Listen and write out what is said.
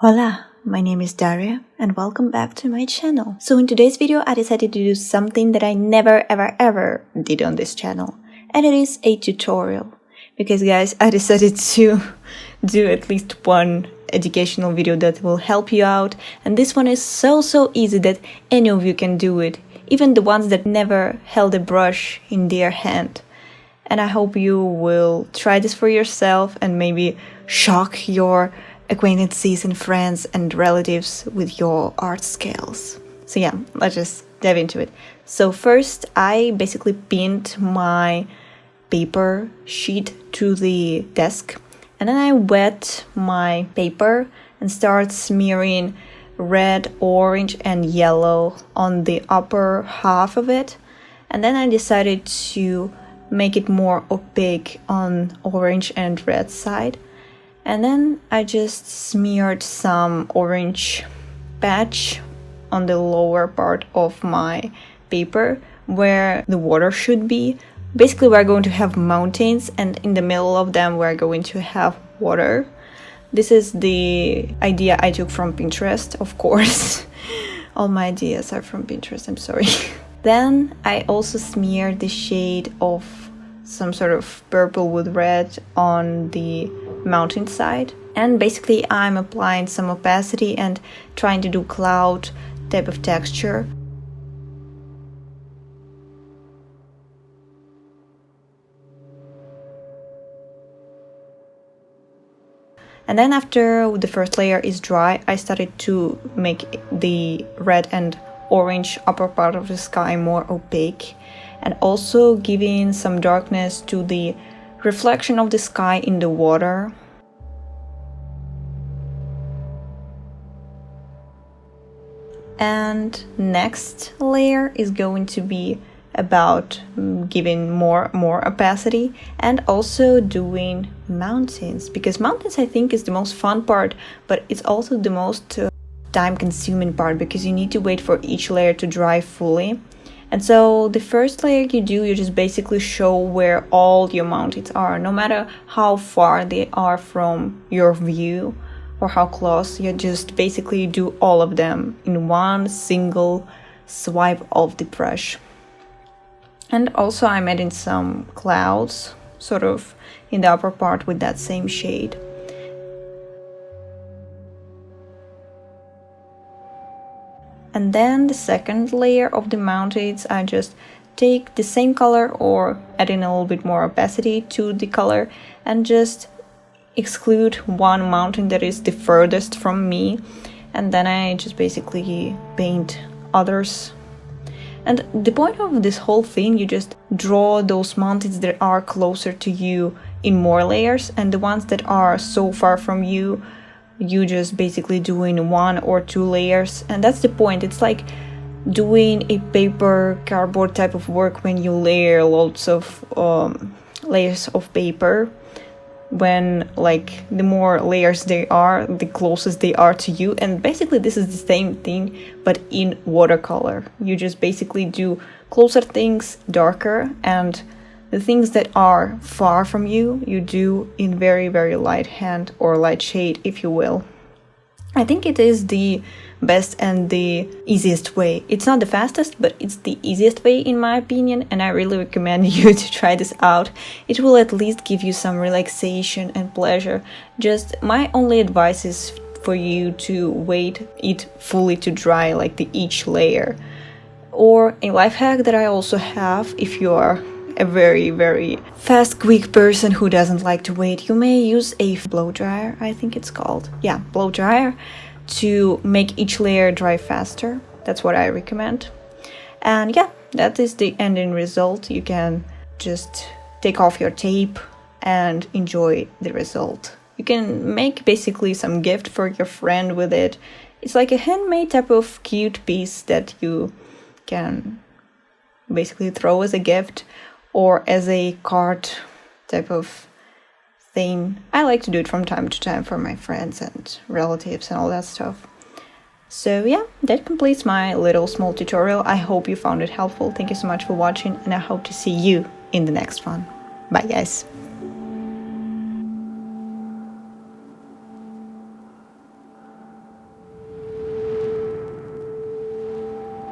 Hola, my name is Daria and welcome back to my channel. So in today's video I decided to do something that I never ever did on this channel, and it is a tutorial. Because guys, I decided to do at least one educational video that will help you out, and this one is so easy that any of you can do it, even the ones that never held a brush in their hand. And I hope you will try this for yourself and maybe shock your acquaintances and friends and relatives with your art skills. So yeah, let's just dive into it. So first, I basically pinned my paper sheet to the desk, and then I wet my paper and start smearing red, orange and yellow on the upper half of it. And then I decided to make it more opaque on orange and red side. And then I just smeared some orange patch on the lower part of my paper where the water should be. Basically, we're going to have mountains, and in the middle of them we're going to have water. This is the idea I took from Pinterest, of course. All my ideas are from Pinterest, I'm sorry. Then I also smeared the shade of some sort of purple with red on the mountainside, and basically I'm applying some opacity and trying to do cloud type of texture. And then after the first layer is dry, I started to make the red and orange upper part of the sky more opaque, and also giving some darkness to the reflection of the sky in the water. And next layer is going to be about giving more opacity and also doing mountains, because mountains I think is the most fun part, but it's also the most time-consuming part because you need to wait for each layer to dry fully. And so the first layer you just basically show where all your mountains are, no matter how far they are from your view or how close. You just basically do all of them in one single swipe of the brush. And also I'm adding some clouds sort of in the upper part with that same shade. And then the second layer of the mountains, I just take the same color or add in a little bit more opacity to the color and just exclude one mountain that is the furthest from me, and then I just basically paint others. And the point of this whole thing, you just draw those mountains that are closer to you in more layers, and the ones that are so far from you, you just basically do in one or two layers. And that's the point. It's like doing a paper cardboard type of work when you layer lots of layers of paper. When like the more layers they are, the closest they are to you. And basically this is the same thing but in watercolor. You just basically do closer things darker, and the things that are far from you, you do in very light hand or light shade, if you will. I think it is the best and the easiest way. It's not the fastest, but it's the easiest way in my opinion, and I really recommend you to try this out. It will at least give you some relaxation and pleasure. Just my only advice is for you to wait it fully to dry, like each layer. Or a life hack that I also have, if you are a very fast, quick person who doesn't like to wait, you may use a blow dryer, I think it's called. Yeah, blow dryer, to make each layer dry faster. That's what I recommend. And yeah, that is the ending result. You can just take off your tape and enjoy the result. You can make basically some gift for your friend with it. It's like a handmade type of cute piece that you can basically throw as a gift or as a card type of thing. I like to do it from time to time for my friends and relatives and all that stuff. So yeah, that completes my little small tutorial. I hope you found it helpful. Thank you so much for watching, and I hope to see you in the next one. Bye guys.